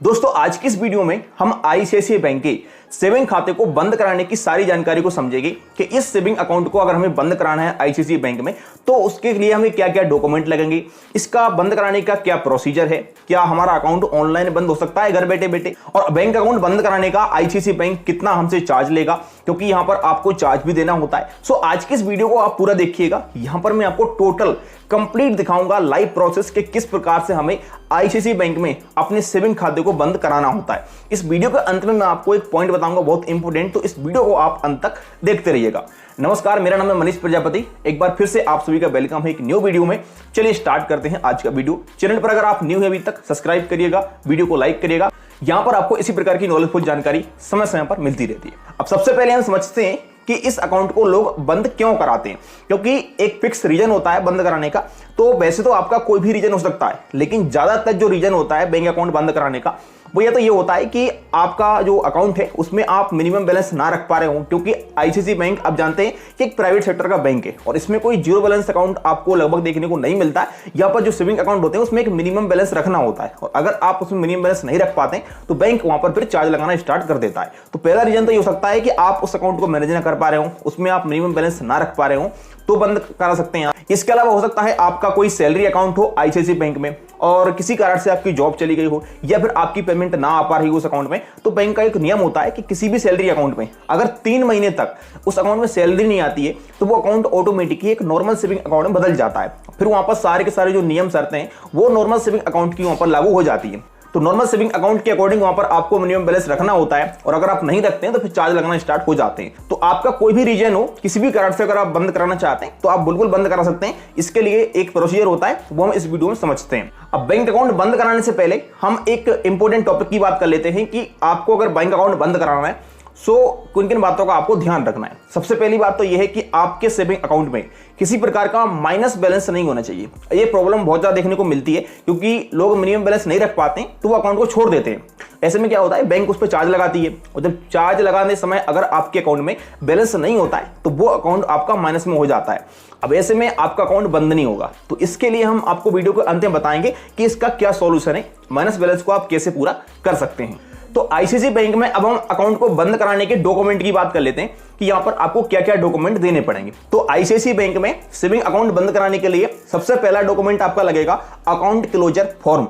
दोस्तों आज की इस वीडियो में हम आईसीआईसीआई बैंक के सेविंग खाते को बंद कराने की सारी जानकारी को समझेंगे कि इस सेविंग अकाउंट को अगर हमें बंद कराना है आईसीआईसीआई बैंक में तो उसके लिए हमें क्या क्या डॉक्यूमेंट लगेंगे, इसका बंद कराने का क्या प्रोसीजर है, क्या हमारा अकाउंट ऑनलाइन बंद हो सकता है घर बैठे बैठे, और बैंक अकाउंट बंद कराने का आईसीआईसीआई बैंक कितना हमसे चार्ज लेगा, क्योंकि यहां पर आपको चार्ज भी देना होता है। सो आज की इस वीडियो को आप पूरा देखिएगा। यहां पर मैं आपको टोटल कंप्लीट दिखाऊंगा लाइव प्रोसेस के किस प्रकार से हमें आईसीआईसीआई बैंक में अपने सेविंग खाते को बंद कराना होता है। इस वीडियो के अंत में मैं आपको एक पॉइंट बताऊंगा बहुत इंपॉर्टेंट, तो इस वीडियो को आप अंत तक देखते रहिएगा। नमस्कार, मेरा नाम है मनीष प्रजापति। एक बार फिर से आप सभी का वेलकम है एक न्यू वीडियो में। चलिए स्टार्ट करते हैं आज का वीडियो। चैनल पर अगर आप न्यू है अभी तक सब्सक्राइब करिएगा, वीडियो को लाइक करिएगा। यहां पर आपको इसी प्रकार की नॉलेजफुल जानकारी समय समय पर मिलती रहती है। अब सबसे पहले हम समझते हैं कि इस अकाउंट को लोग बंद क्यों कराते हैं, क्योंकि एक फिक्स रीजन होता है बंद कराने का। तो वैसे तो आपका कोई भी रीजन हो सकता है, लेकिन ज्यादातर जो रीजन होता है बैंक अकाउंट बंद कराने का वो या तो ये होता है कि आपका जो अकाउंट है उसमें आप मिनिमम बैलेंस ना रख पा रहे हो, क्योंकि आईसीआईसीआई बैंक आप जानते हैं कि एक प्राइवेट सेक्टर का बैंक है और इसमें कोई जीरो बैलेंस अकाउंट आपको लगभग देखने को नहीं मिलता है। यहाँ पर जो सेविंग अकाउंट होते हैं उसमें एक मिनिमम बैलेंस रखना होता है, और अगर आप उसमें मिनिमम बैलेंस नहीं रख पाते तो बैंक वहां पर फिर चार्ज लगाना स्टार्ट कर देता है। तो पहला रीजन तो ये हो सकता है कि आप उस अकाउंट को मैनेज ना कर पा रहे हो, उसमें आप मिनिमम बैलेंस ना रख पा रहे हो, तो बंद करा सकते हैं। इसके अलावा हो सकता है आपका कोई सैलरी अकाउंट हो आईसीआईसीआई बैंक में और किसी कारण से आपकी जॉब चली गई हो या फिर आपकी पेमेंट ना आ पा रही हो उस अकाउंट में, तो बैंक का एक नियम होता है कि किसी भी सैलरी अकाउंट में अगर 3 महीने तक उस अकाउंट में सैलरी नहीं आती है तो वो अकाउंट ऑटोमेटिकली एक नॉर्मल सेविंग अकाउंट में बदल जाता है। फिर वहां पर सारे के सारे जो नियम शर्तें हैं वो नॉर्मल सेविंग अकाउंट की वहां पर लागू हो जाती है। तो नॉर्मल सेविंग अकाउंट के अकॉर्डिंग वहां पर आपको मिनिमम बैलेंस रखना होता है, और अगर आप नहीं रखते हैं तो फिर चार्ज लगना स्टार्ट हो जाते हैं। तो आपका कोई भी रीजन हो, किसी भी कारण से अगर आप बंद कराना चाहते हैं तो आप बिल्कुल बंद करा सकते हैं। इसके लिए एक प्रोसीजर होता है, वो हम इस वीडियो में समझते हैं। अब बैंक अकाउंट बंद कराने से पहले हम एक इंपॉर्टेंट टॉपिक की बात कर लेते हैं कि आपको अगर बैंक अकाउंट बंद कराना है सो किन किन बातों का आपको ध्यान रखना है। सबसे पहली बात तो यह है कि आपके सेविंग अकाउंट में किसी प्रकार का माइनस बैलेंस नहीं होना चाहिए। ये प्रॉब्लम बहुत ज्यादा देखने को मिलती है, क्योंकि लोग मिनिमम बैलेंस नहीं रख पाते तो वो अकाउंट को छोड़ देते हैं। ऐसे में क्या होता है, बैंक उस पर चार्ज लगाती है, और जब चार्ज लगाने समय अगर आपके अकाउंट में बैलेंस नहीं होता है तो वो अकाउंट आपका माइनस में हो जाता है। अब ऐसे में आपका अकाउंट बंद नहीं होगा। तो इसके लिए हम आपको वीडियो के अंत में बताएंगे कि इसका क्या सॉल्यूशन है, माइनस बैलेंस को आप कैसे पूरा कर सकते हैं। तो आईसीआईसीआई बैंक में अब हम अकाउंट को बंद कराने के डॉक्यूमेंट की बात कर लेते हैं कि यहां पर आपको क्या क्या डॉक्यूमेंट देने पड़ेंगे। तो आईसीआईसीआई बैंक में सेविंग अकाउंट बंद कराने के लिए सबसे पहला डॉक्यूमेंट आपका लगेगा अकाउंट क्लोजर फॉर्म।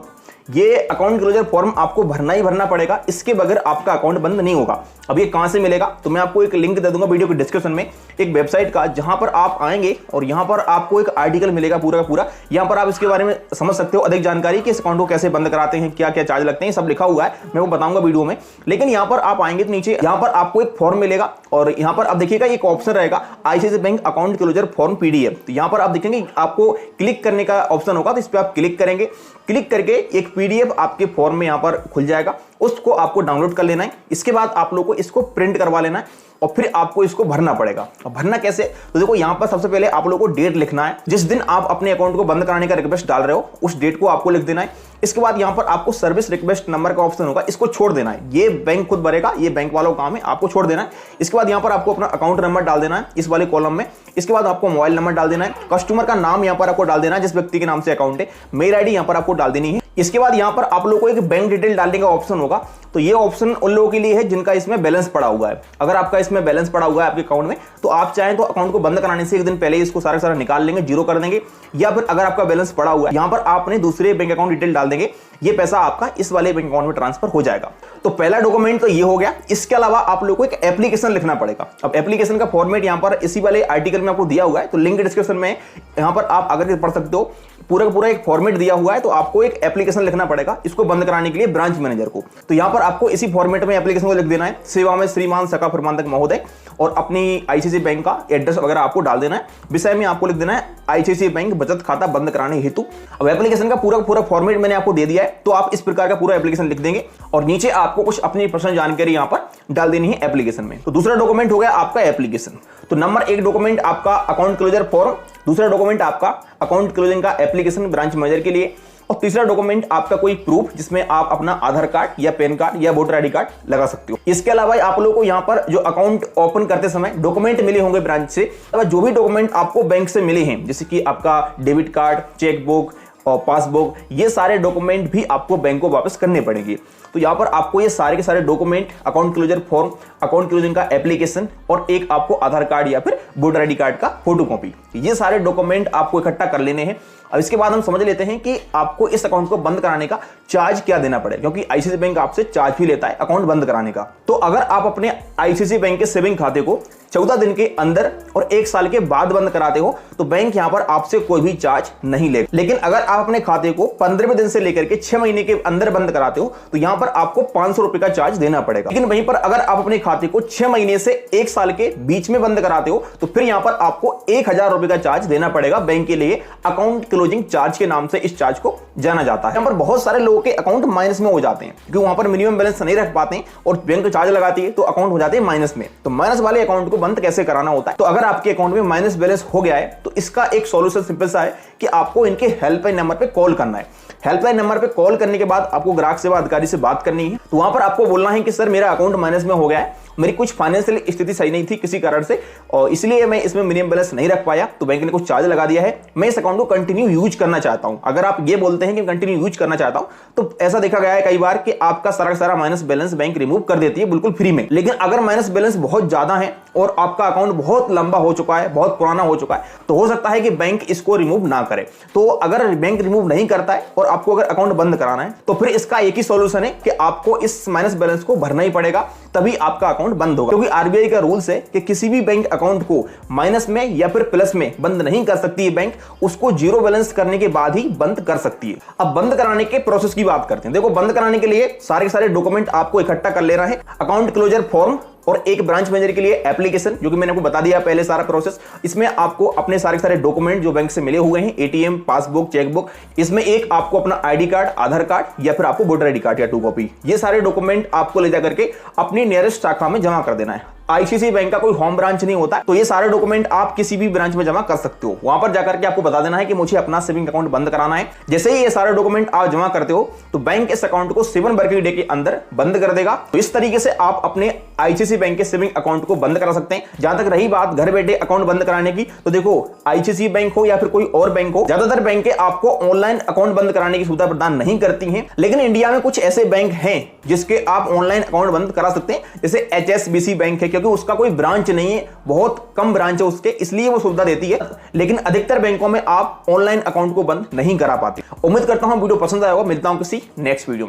ये अकाउंट क्लोजर फॉर्म आपको भरना ही भरना पड़ेगा, इसके बगैर आपका अकाउंट बंद नहीं होगा। अब ये कहां से मिलेगा, तो मैं आपको एक लिंक दे दूंगा वीडियो के डिस्क्रिप्शन में, एक वेबसाइट का, जहां पर आप आएंगे और यहां पर आपको एक आर्टिकल मिलेगा पूरा का पूरा। यहां पर आप इसके बारे में समझ सकते हो अधिक जानकारी कि इस अकाउंट को कैसे बंद कराते हैं, क्या क्या चार्ज लगते हैं, सब लिखा हुआ है, मैं वो बताऊंगा वीडियो में। लेकिन यहां पर आप आएंगे तो नीचे यहां पर आपको एक फॉर्म मिलेगा, और यहां पर आप देखिएगा एक ऑप्शन रहेगा ICICI bank account closure form PDF. तो यहां पर आप देखेंगे आपको क्लिक करने का ऑप्शन होगा, तो इस पर आप क्लिक करेंगे। क्लिक करके एक पीडीएफ आपके फॉर्म में यहां पर खुल जाएगा, उसको आपको डाउनलोड कर लेना है। इसके बाद आप लोगों को इसको प्रिंट करवा लेना है और फिर आपको इसको भरना पड़ेगा। और भरना कैसे, तो देखो यहां पर सबसे पहले आप लोगों को डेट लिखना है, जिस दिन आप अपने अकाउंट को बंद कराने का रिक्वेस्ट डाल रहे हो उस डेट को आपको लिख देना है। इसके बाद यहां पर आपको सर्विस रिक्वेस्ट नंबर का ऑप्शन होगा, इसको छोड़ देना है। ये बैंक खुद भरेगा, ये बैंक वालों का काम है, आपको छोड़ देना है। इसके बाद यहां पर आपको अपना अकाउंट नंबर डाल देना है इस वाले कॉलम में। इसके बाद आपको मोबाइल नंबर डाल देना है, कस्टमर का नाम यहां पर आपको डाल देना है जिस व्यक्ति के नाम से अकाउंट है, मेल आईडी यहां पर आपको डाल देनी है। इसके बाद यहां पर आप लोगों को एक बैंक डिटेल डालने का ऑप्शन होगा, तो ये ऑप्शन उन लोगों के लिए है जिनका इसमें बैलेंस पड़ा हुआ है। अगर आपका इसमें बैलेंस पड़ा हुआ है आपके अकाउंट में, तो आप चाहें तो अकाउंट को बंद कराने से एक दिन पहले इसको सारा निकाल लेंगे, जीरो कर देंगे, या फिर अगर आपका बैलेंस पड़ा हुआ है यहां पर आपने दूसरे बैंक अकाउंट डिटेल डाल देंगे, ये पैसा आपका इस वाले बैंक अकाउंट में ट्रांसफर हो जाएगा। तो पहला डॉक्यूमेंट तो ये हो गया। इसके अलावा आप लोगों को एक एप्लीकेशन लिखना पड़ेगा। अब एप्लीकेशन का फॉर्मेट यहां पर इसी वाले आर्टिकल में आपको दिया हुआ है, तो लिंक डिस्क्रिप्शन में यहां पर आप अगर पढ़ सकते हो, पूरा का पूरा एक फॉर्मेट दिया हुआ है। तो आपको एक एप्लीकेशन लिखना पड़ेगा इसको बंद कराने के लिए ब्रांच मैनेजर को। तो यहां पर आपको इसी फॉर्मेट में एप्लीकेशन को लिख देना है, सेवा में श्रीमान सका प्रबंधक महोदय, और अपनी आईसीआईसीआई बैंक का एड्रेस वगैरह आपको डाल देना है। विषय में आपको लिख देना है आईसीआईसीआई बैंक बचत खाता बंद कराने हेतु। अब एप्लीकेशन का पूरा फॉर्मेट मैंने आपको दे दिया है, तो आप इस प्रकार का पूरा एप्लीकेशन लिख देंगे और नीचे आपको कुछ अपनी पर्सनल जानकारी यहां पर डाल देनी है एप्लीकेशन में। तो दूसरा डॉक्यूमेंट हो गया आपका एप्लीकेशन। तो नंबर 1 डॉक्यूमेंट आपका अकाउंट क्लोजर फॉर्म, दूसरा डॉक्यूमेंट आपका अकाउंट क्लोजिंग का एप्लीकेशन ब्रांच मैनेजर के लिए, और तीसरा डॉक्यूमेंट आपका कोई प्रूफ जिसमें आप अपना आधार कार्ड या पैन कार्ड या वोटर आईडी कार्ड लगा सकते हो। इसके अलावा आप लोगों को यहाँ पर जो अकाउंट ओपन करते समय डॉक्यूमेंट मिले होंगे ब्रांच से, जो भी डॉक्यूमेंट आपको बैंक से मिले हैं, जैसे कि आपका डेबिट कार्ड, चेकबुक, और पासबुक, ये सारे डॉक्यूमेंट भी आपको बैंक को वापस करने पड़ेंगे। तो यहाँ पर आपको ये सारे के सारे document, account closure form, account closing का एप्लीकेशन और एक आपको आधार कार्ड या फिर वोटर आईडी कार्ड का फोटोकॉपी, ये सारे डॉक्यूमेंट आपको इकट्ठा कर लेने हैं। अब इसके बाद हम समझ लेते हैं कि आपको इस अकाउंट को बंद कराने का चार्ज क्या देना पड़ेगा, क्योंकि आईसीआईसीआई बैंक आपसे चार्ज भी लेता है अकाउंट बंद कराने का। तो अगर आप अपने आईसीआईसीआई बैंक के सेविंग खाते को 14 दिन के अंदर और 1 साल के बाद बंद कराते हो तो बैंक यहां पर आपसे कोई भी चार्ज नहीं लेगा। लेकिन अगर आप अपने खाते को 15वें दिन से लेकर के 6 महीने के अंदर बंद कराते हो तो यहां पर आपको 500 रुपए का चार्ज देना पड़ेगा। लेकिन वहीं पर अगर आप अपने खाते को 6 महीने से 1 साल के बीच में बंद कराते हो तो फिर यहां पर आपको 1000 रुपए का चार्ज देना पड़ेगा बैंक के लिए। अकाउंट क्लोजिंग चार्ज के नाम से इस चार्ज को जाना जाता है। यहां पर बहुत सारे लोगों के अकाउंट माइनस में हो जाते हैं क्योंकि वहां पर मिनिमम बैलेंस नहीं रख पाते हैं और बैंक चार्ज लगाती है तो अकाउंट हो जाते हैं माइनस में। तो माइनस वाले अकाउंट को बंद कैसे कराना होता है, तो अगर आपके अकाउंट में माइनस बैलेंस हो गया है तो इसका एक सॉल्यूशन सिंपल सा है कि आपको इनके हेल्पलाइन नंबर पे कॉल करना है। हेल्पलाइन नंबर पे कॉल करने के बाद आपको ग्राहक सेवा अधिकारी से बात करनी है। तो वहां पर आपको बोलना है कि सर मेरा अकाउंट माइनस में हो गया है, मेरी कुछ फाइनेंशियल स्थिति सही नहीं थी किसी कारण से और इसलिए मैं इसमें मिनिमम बैलेंस नहीं रख पाया, तो बैंक ने कुछ चार्ज लगा दिया है, मैं इस अकाउंट को कंटिन्यू यूज करना चाहता हूं। अगर आप ये बोलते हैं कि कंटिन्यू यूज करना चाहता हूं तो ऐसा देखा गया है कई बार कि आपका सारा माइनस बैलेंस बैंक रिमूव कर देती है बिल्कुल फ्री में। लेकिन अगर माइनस बैलेंस बहुत ज्यादा है और आपका अकाउंट बहुत लंबा हो चुका है, बहुत पुराना हो चुका है, तो हो सकता है कि बैंक इसको रिमूव ना करे। तो अगर बैंक रिमूव नहीं करता है और आपको अगर अकाउंट बंद कराना है तो फिर इसका एक ही सॉल्यूशन है कि आपको इस माइनस बैलेंस को भरना ही पड़ेगा, तभी आपका अकाउंट बंद होगा। क्योंकि आरबीआई का रूल्स है कि किसी भी बैंक अकाउंट को माइनस में या फिर प्लस में बंद नहीं कर सकती है बैंक, उसको जीरो बैलेंस करने के बाद ही बंद कर सकती है। अब बंद कराने के प्रोसेस की बात करते हैं। देखो, बंद कराने के लिए सारे के सारे डॉक्यूमेंट आपको इकट्ठा कर लेना है। अकाउंट क्लोजर फॉर्म और एक ब्रांच मैनेजर के लिए एप्लीकेशन, जो कि मैंने आपको बता दिया पहले सारा प्रोसेस। इसमें आपको अपने सारे सारे डॉक्यूमेंट जो बैंक से मिले हुए हैं, एटीएम, पासबुक, चेकबुक, इसमें एक आपको अपना आईडी कार्ड, आधार कार्ड या फिर आपको वोटर आईडी कार्ड या 2 कॉपी, ये सारे डॉक्यूमेंट आपको ले जाकर के अपनी नियरेस्ट शाखा में जमा कर देना है। आईसीआईसीआई बैंक का कोई होम ब्रांच नहीं होता, तो ये सारे डॉक्यूमेंट आप किसी भी ब्रांच में जमा कर सकते हो। वहां पर जाकर के आपको बता देना है कि मुझे अपना सेविंग अकाउंट बंद कराना है। जैसे ही ये सारे डॉक्यूमेंट आप जमा करते हो तो बैंक इस अकाउंट को 7 वर्किंग डे के अंदर बंद कर देगा। तो इस तरीके से आप अपने आईसीआईसीआई बैंक के सेविंग अकाउंट को बंद करा सकते हैं। जहां तक रही बात घर बैठे अकाउंट बंद कराने की, तो देखो, आईसीआईसीआई बैंक हो या फिर कोई और बैंक हो, ज्यादातर बैंक आपको ऑनलाइन अकाउंट बंद कराने की सुविधा प्रदान नहीं करती हैं। लेकिन इंडिया में कुछ ऐसे बैंक हैं जिसके आप ऑनलाइन अकाउंट बंद करा सकते हैं। जैसे एचएसबीसी बैंक है, क्योंकि उसका कोई ब्रांच नहीं है, बहुत कम ब्रांच है उसके, इसलिए वो सुविधा देती है। लेकिन अधिकतर बैंकों में आप ऑनलाइन अकाउंट को बंद नहीं करा पाते। उम्मीद करता हूं वीडियो पसंद आया होगा। मिलता हूं किसी नेक्स्ट वीडियो में।